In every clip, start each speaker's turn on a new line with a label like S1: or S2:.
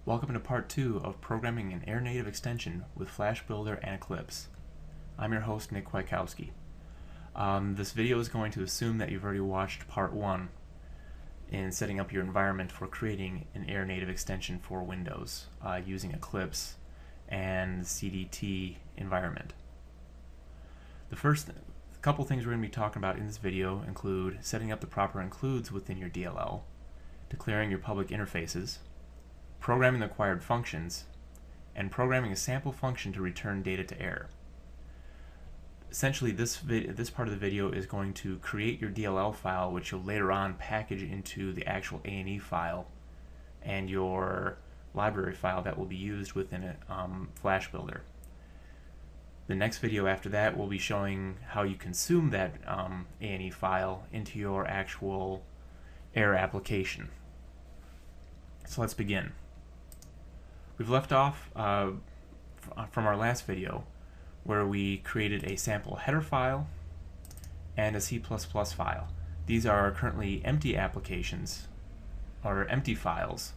S1: Welcome to part 2 of programming an Air native extension with Flash Builder and Eclipse. I'm your host, Nick Kwiatkowski. This video is going to assume that you've already watched part 1 in setting up your environment for creating an Air native extension for Windows using Eclipse and the CDT environment. The first couple things we're going to be talking about in this video include setting up the proper includes within your DLL, declaring your public interfaces, programming the required functions, and programming a sample function to return data to Air. Essentially, this part of the video is going to create your DLL file, which you'll later on package into the actual A&E file and your library file that will be used within a Flash Builder. The next video after that will be showing how you consume that A&E file into your actual Air application. So let's begin. We've left off from our last video where we created a sample header file and a C++ file. These are currently empty applications, or empty files,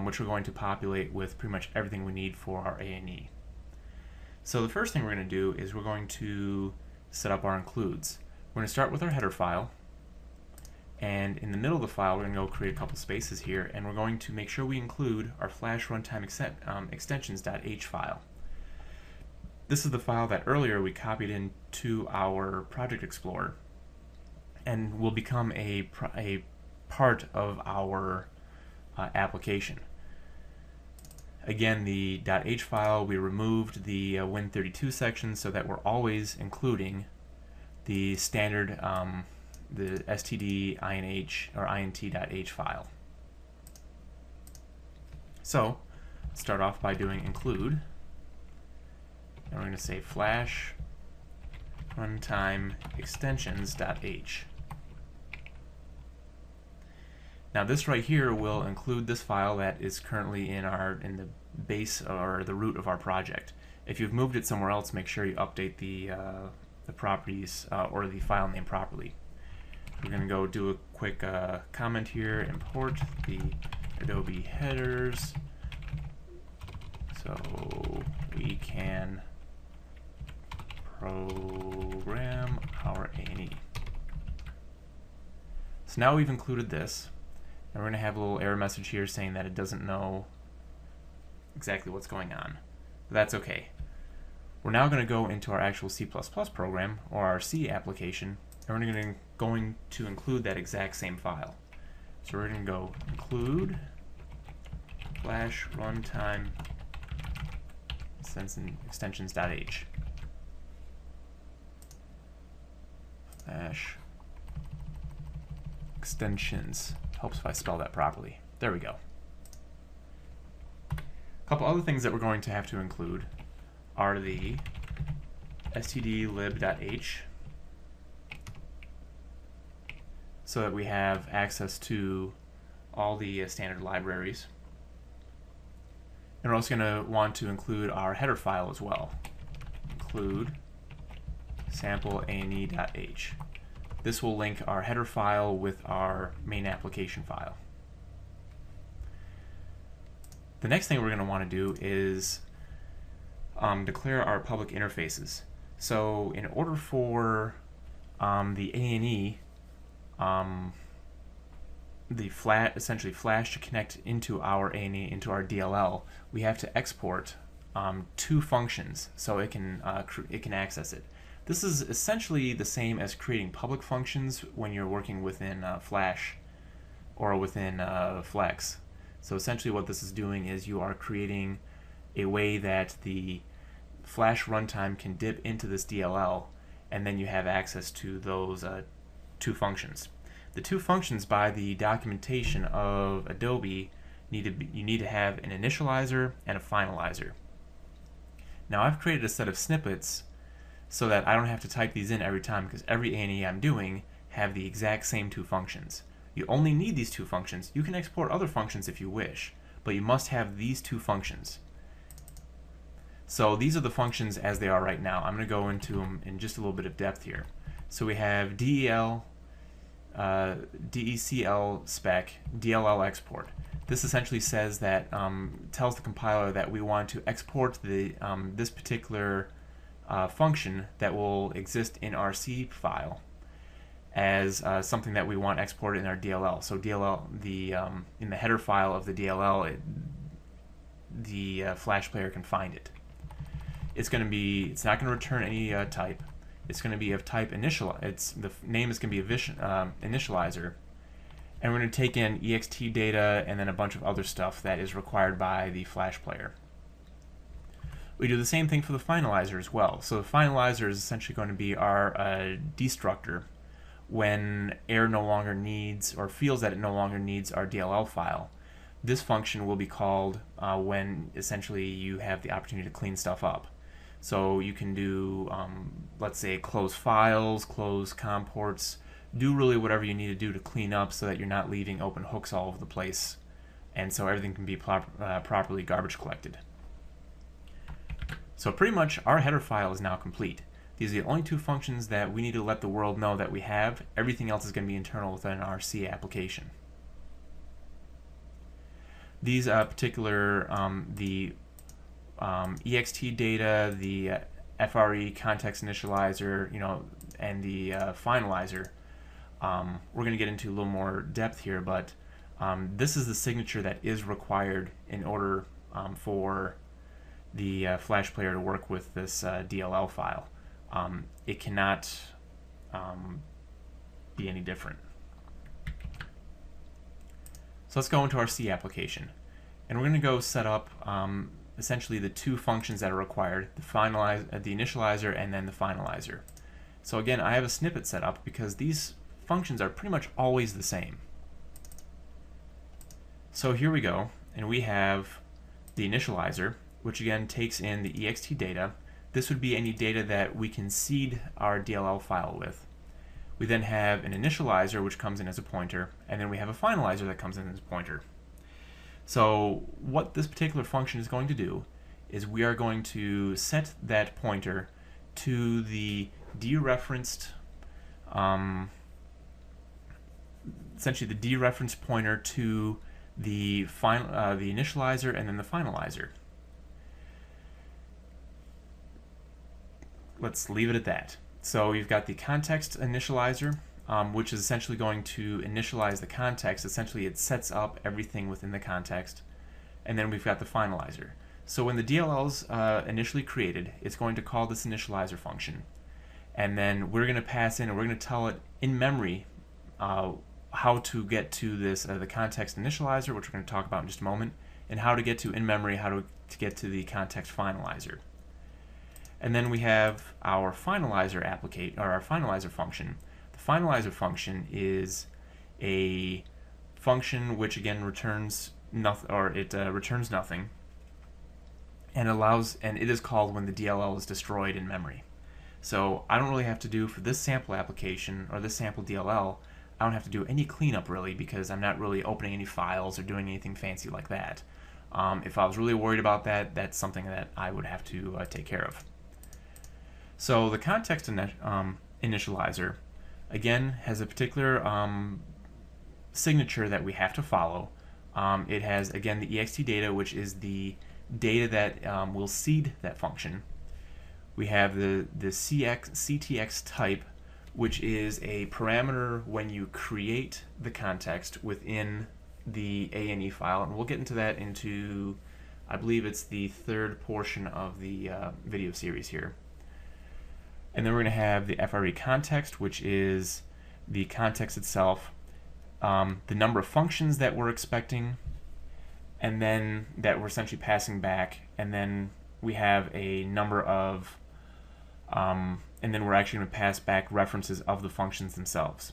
S1: which we're going to populate with pretty much everything we need for our A&E. So the first thing we're going to do is we're going to set up our includes. We're going to start with our header file, and in the middle of the file we're going to go create a couple spaces here, and we're going to make sure we include our flash runtime extensions.h file. This is the file that earlier we copied into our Project Explorer and will become a part of our application. Again, the .h file, we removed the Win32 section so that we're always including the standard the std inh or int.h file. So start off by doing include, and we're going to say flash runtime extensions.h. Now this right here will include this file that is currently in the base or the root of our project. If you've moved it somewhere else, make sure you update the properties or the file name properly. We're going to go do a quick comment here, import the Adobe headers so we can program our A&E. So now we've included this, and we're going to have a little error message here saying that it doesn't know exactly what's going on. But that's okay. We're now going to go into our actual C++ program, or our C application, and we're going to include that exact same file. So we're going to go include flash runtime extensions.h. Flash extensions. Helps if I spell that properly. There we go. A couple other things that we're going to have to include are the stdlib.h, so that we have access to all the standard libraries. And we're also going to want to include our header file as well. Include sample ane.h. This will link our header file with our main application file. The next thing we're going to want to do is declare our public interfaces. So in order for the A&E, essentially Flash to connect into our A&E, into our DLL, we have to export two functions so it can access it. This is essentially the same as creating public functions when you're working within Flash or within Flex. So essentially what this is doing is you are creating a way that the Flash runtime can dip into this DLL, and then you have access to those two functions. The two functions by the documentation of Adobe you need to have an initializer and a finalizer. Now I've created a set of snippets so that I don't have to type these in every time, because every A&E I'm doing have the exact same two functions. You only need these two functions. You can export other functions if you wish, but you must have these two functions. So these are the functions as they are right now. I'm going to go into them in just a little bit of depth here. So we have DEL, DECL spec, Dll Export. This essentially says that tells the compiler that we want to export the this particular function that will exist in our C file as something that we want exported in our DLL. So DLL, in the header file of the DLL, the Flash player can find it. It's not going to return any type. It's going to be of type initial. The name is going to be a initializer, and we're going to take in ext data and then a bunch of other stuff that is required by the Flash player. We do the same thing for the finalizer as well. So the finalizer is essentially going to be our destructor when Air no longer needs or feels that it no longer needs our DLL file. This function will be called when essentially you have the opportunity to clean stuff up. So you can do, let's say, close files, close COM ports, do really whatever you need to do to clean up so that you're not leaving open hooks all over the place, and so everything can be properly garbage collected. So pretty much our header file is now complete. These are the only two functions that we need to let the world know that we have. Everything else is going to be internal within our C application. These particular, the ext data, the FRE context initializer, and the finalizer, we're going to get into a little more depth here, but this is the signature that is required in order for the Flash player to work with this DLL file. It cannot be any different. So let's go into our C application, and we're going to go set up essentially the two functions that are required: the initializer and then the finalizer. So again, I have a snippet set up because these functions are pretty much always the same. So here we go, and we have the initializer, which again takes in the ext data. This would be any data that we can seed our DLL file with. We then have an initializer, which comes in as a pointer, and then we have a finalizer that comes in as a pointer. So what this particular function is going to do is we are going to set that pointer to the dereferenced, essentially the dereferenced pointer to the initializer and then the finalizer. Let's leave it at that. So you've got the context initializer, which is essentially going to initialize the context. Essentially, it sets up everything within the context. And then we've got the finalizer. So when the DLL is initially created, it's going to call this initializer function. And then we're going to pass in, and we're going to tell it in memory how to get to this the context initializer, which we're going to talk about in just a moment, and how to get to in memory, how to get to the context finalizer. And then we have our finalizer our finalizer function. The finalizer function is a function which again returns nothing, or it returns nothing, and it is called when the DLL is destroyed in memory. So I don't really have to do for this sample application or this sample DLL. I don't have to do any cleanup really, because I'm not really opening any files or doing anything fancy like that. If I was really worried about that, that's something that I would have to take care of. So the context initializer, again, has a particular signature that we have to follow. It has, again, the ext data, which is the data that will seed that function. We have the ctx type, which is a parameter when you create the context within the ANE file, and we'll get into that I believe it's the third portion of the video series here. And then we're going to have the FRE context, which is the context itself, the number of functions that we're expecting, and then that we're essentially passing back, and then we have a number of, and then we're actually going to pass back references of the functions themselves.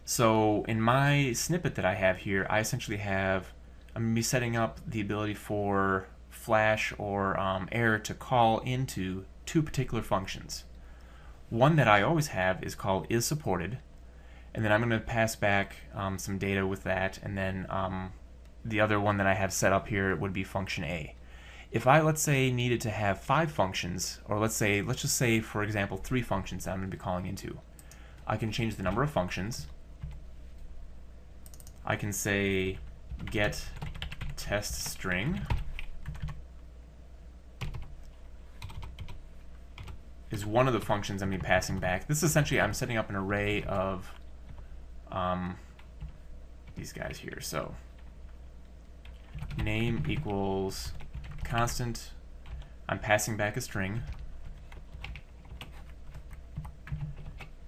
S1: So in my snippet that I have here, I essentially I'm going to be setting up the ability for Flash or Air to call into two particular functions. One that I always have is called isSupported, and then I'm going to pass back some data with that, and then the other one that I have set up here would be function A. If I, let's say, needed to have 5 functions, or let's just say, for example, 3 functions that I'm going to be calling into, I can change the number of functions. I can say get test string is one of the functions I'm going to be passing back. This is essentially, I'm setting up an array of these guys here. So name equals constant. I'm passing back a string,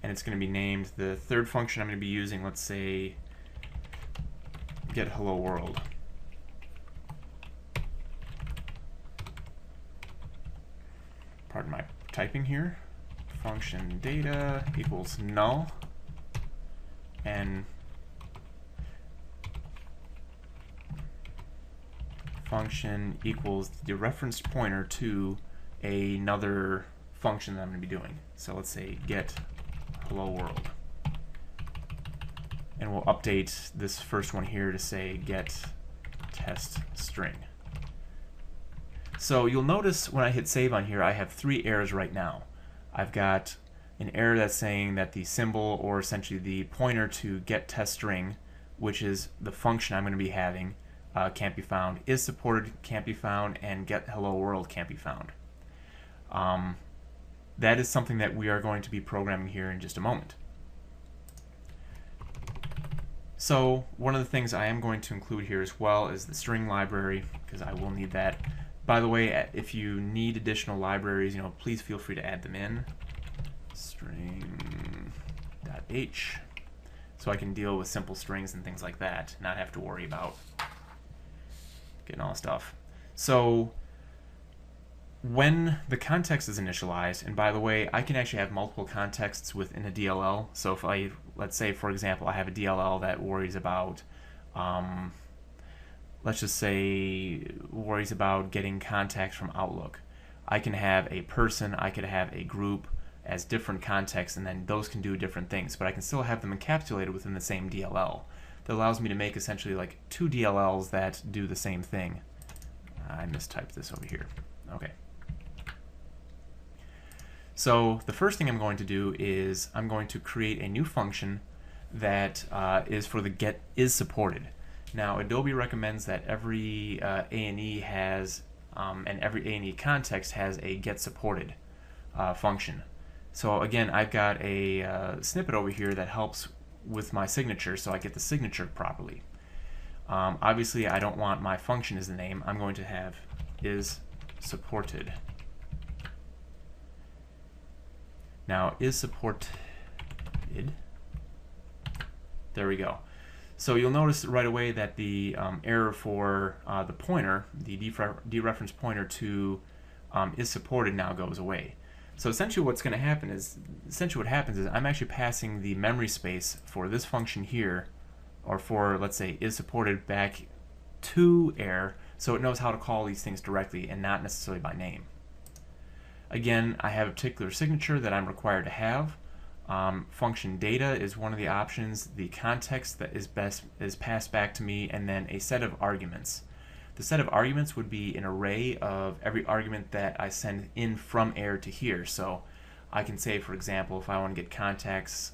S1: and it's going to be named the third function I'm going to be using. Let's say get hello world. Pardon my typing here. Function data equals null, and function equals the referenced pointer to another function that I'm going to be doing. So let's say get hello world, and we'll update this first one here to say get test string. So you'll notice when I hit save on here, I have 3 errors right now. I've got an error that's saying that the symbol, or essentially the pointer to get test string, which is the function I'm going to be having, can't be found, is supported can't be found, and get hello world can't be found. That is something that we are going to be programming here in just a moment. So one of the things I am going to include here as well is the string library, because I will need that. By the way, if you need additional libraries, please feel free to add them in. String.h, so I can deal with simple strings and things like that, not have to worry about getting all the stuff. So when the context is initialized, and by the way, I can actually have multiple contexts within a DLL. So if let's say, for example, I have a DLL that worries about let's just say worries about getting contacts from Outlook. I can have a person, I could have a group as different contexts, and then those can do different things, but I can still have them encapsulated within the same DLL. That allows me to make essentially like 2 DLLs that do the same thing. I mistyped this over here. Okay. So the first thing I'm going to do is I'm going to create a new function that is for the get is supported. Now, Adobe recommends that every A&E has, and every A&E context has a get supported function. So again, I've got a snippet over here that helps with my signature, so I get the signature properly. Obviously, I don't want my function as the name. I'm going to have is supported. Now, is supported. There we go. So you'll notice right away that the error for the pointer, the dereference pointer to is supported, now goes away. So essentially what's going to happen is, what happens is I'm actually passing the memory space for this function here, or for, let's say, is supported, back to air, so it knows how to call these things directly and not necessarily by name. Again, I have a particular signature that I'm required to have. Function data is one of the options, the context that is passed back to me, and then a set of arguments. The set of arguments would be an array of every argument that I send in from air to here. So I can say, for example, if I want to get contacts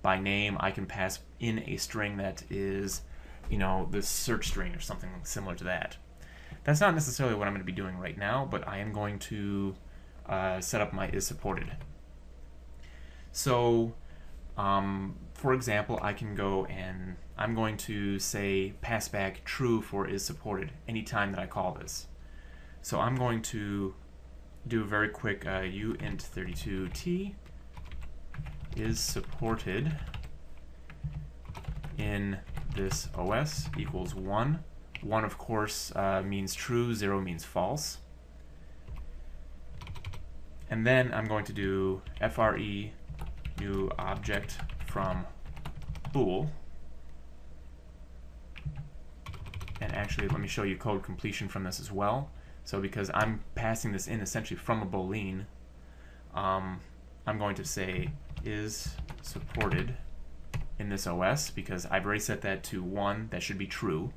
S1: by name, I can pass in a string that is, the search string or something similar to that. That's not necessarily what I'm going to be doing right now, but I am going to set up my is supported. So, for example, I can go and I'm going to say pass back true for is supported anytime that I call this. So I'm going to do a very quick uint32t is supported in this OS equals 1. 1, of course, means true, 0 means false. And then I'm going to do FRE new object from bool. And actually, let me show you code completion from this as well. So because I'm passing this in essentially from a boolean, I'm going to say is supported in this OS, because I've already set that to 1. That should be true.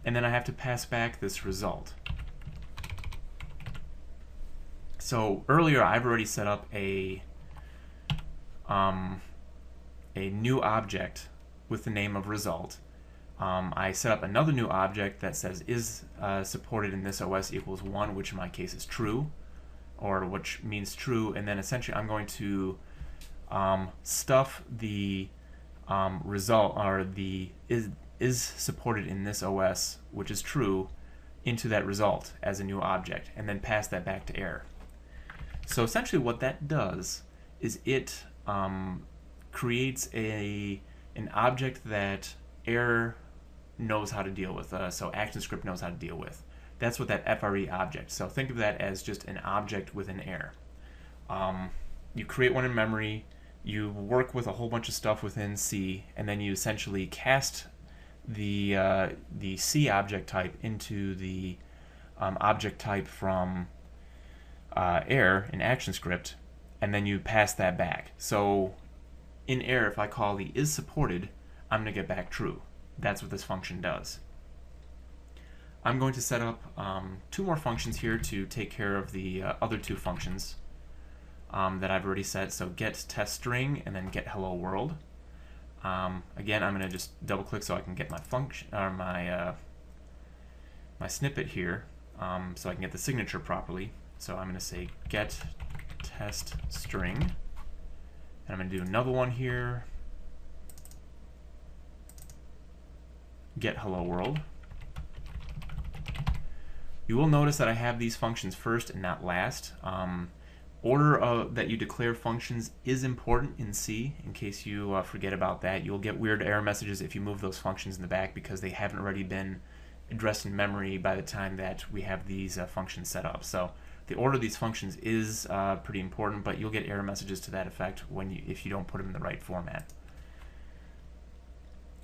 S1: And then I have to pass back this result. So earlier I've already set up a new object with the name of result. I set up another new object that says is supported in this OS equals 1, which in my case is true, or which means true, and then essentially I'm going to stuff the result, or the is supported in this OS, which is true, into that result as a new object, and then pass that back to error. So essentially what that does is it creates an object that error knows how to deal with, so ActionScript knows how to deal with. That's what that FRE object. So think of that as just an object with an error. You create one in memory, you work with a whole bunch of stuff within C, and then you essentially cast the C object type into the object type from error in ActionScript, and then you pass that back. So in error, if I call the is supported, I'm going to get back true. That's what this function does. I'm going to set up 2 more functions here to take care of the other 2 functions that I've already set. So get test string and then get hello world. Again, I'm going to just double click so I can get my function, or my snippet here, so I can get the signature properly. So I'm going to say get test string, and I'm going to do another one here, get hello world. You will notice that I have these functions first and not last. Order that you declare functions is important in C. In case you forget about that, you'll get weird error messages if you move those functions in the back because they haven't already been addressed in memory by the time that we have these functions set up. So the order of these functions is pretty important, but you'll get error messages to that effect if you don't put them in the right format.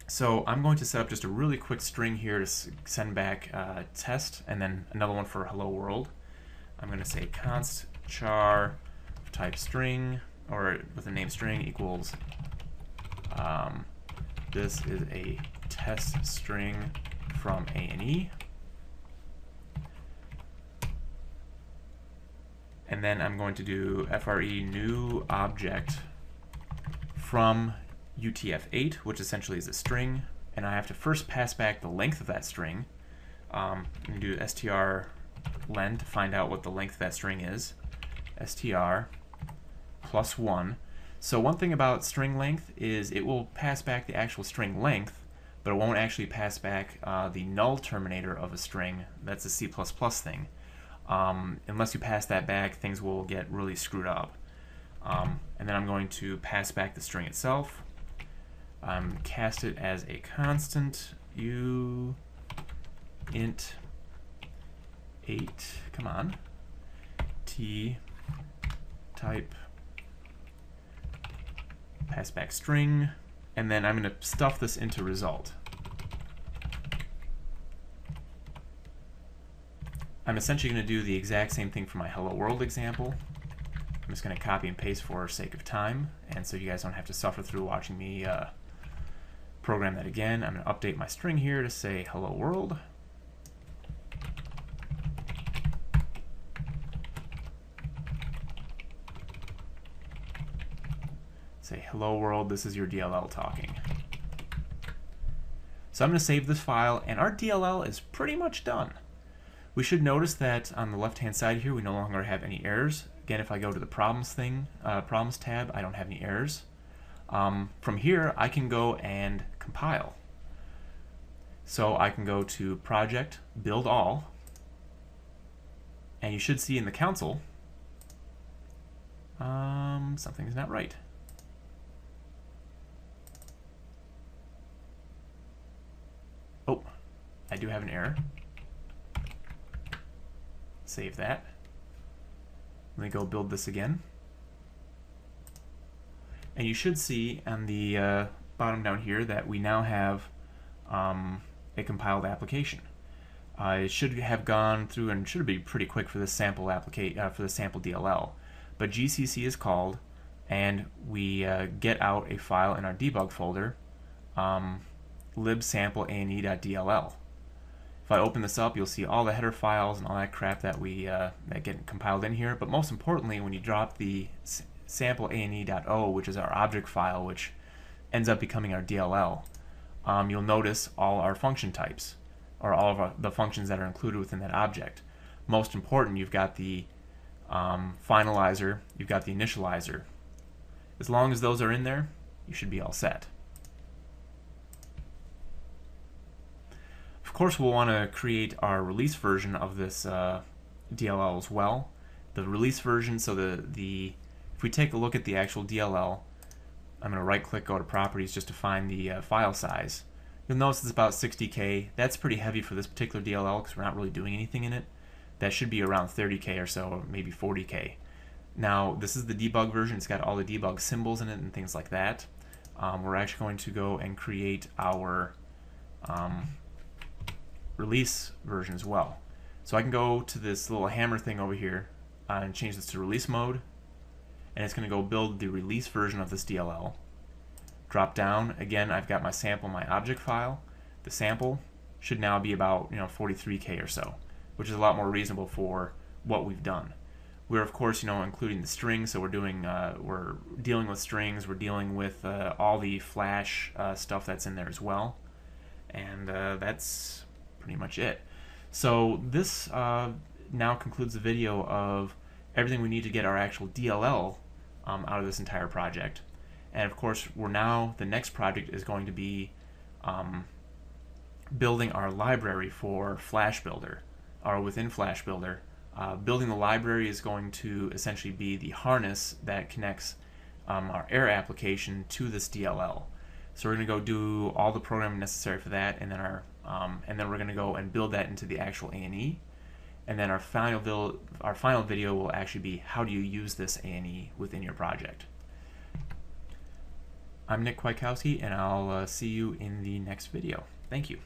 S1: So I'm going to set up just a really quick string here to send back test, and then another one for hello world. I'm going to say const char type string, or with a name string, equals this is a test string from A and E. And then I'm going to do FRE new object from UTF-8, which essentially is a string, and I have to first pass back the length of that string. I'm going to do str_len to find out what the length of that string is. str plus 1. So one thing about string length is it will pass back the actual string length, but it won't actually pass back the null terminator of a string. That's a C++ thing. Unless you pass that back, things will get really screwed up. And then I'm going to pass back the string itself. Cast it as a constant u int 8, come on, t type pass back string, and then I'm going to stuff this into result. I'm essentially going to do the exact same thing for my hello world example. I'm just going to copy and paste for sake of time, and so you guys don't have to suffer through watching me program that again. I'm going to update my string here to say hello world. Say hello world, this is your DLL talking. So I'm going to save this file, and our DLL is pretty much done. We should notice that on the left hand side here we no longer have any errors. Again, if I go to the problems tab, I don't have any errors. From here I can go and compile. So I can go to project, build all, and you should see in the console something's not right. Oh, I do have an error. Save that. Let me go build this again. And you should see on the bottom down here that we now have a compiled application. It should have gone through and should be pretty quick for the sample for the sample DLL. But GCC is called, and we get out a file in our debug folder, libsampleane.dll. If I open this up, you'll see all the header files and all that crap that that get compiled in here. But most importantly, when you drop the sampleane.o, which is our object file, which ends up becoming our DLL, you'll notice all our function types, or all of the functions that are included within that object. Most important, you've got the finalizer, you've got the initializer. As long as those are in there, you should be all set. Of course, we'll want to create our release version of this DLL as well. The release version, so if we take a look at the actual DLL, I'm going to right click, go to properties just to find the file size. You'll notice it's about 60K. That's pretty heavy for this particular DLL because we're not really doing anything in it. That should be around 30K or so, or maybe 40K. Now, this is the debug version. It's got all the debug symbols in it and things like that. We're actually going to go and create our release version as well. So I can go to this little hammer thing over here and change this to release mode, and it's going to go build the release version of this DLL. Drop down, again I've got my sample, my object file. The sample should now be about 43K or so, which is a lot more reasonable for what we've done. We're of course including the strings, so we're dealing with strings, we're dealing with all the Flash stuff that's in there as well, and that's pretty much it. So this now concludes the video of everything we need to get our actual DLL out of this entire project. And of course, the next project is going to be building our library for Flash Builder, or within Flash Builder. Building the library is going to essentially be the harness that connects our air application to this DLL. So we're going to go do all the programming necessary for that, and then we're going to go and build that into the actual A&E. And then our final video will actually be how do you use this A&E within your project. I'm Nick Kwiatkowski, and I'll see you in the next video. Thank you.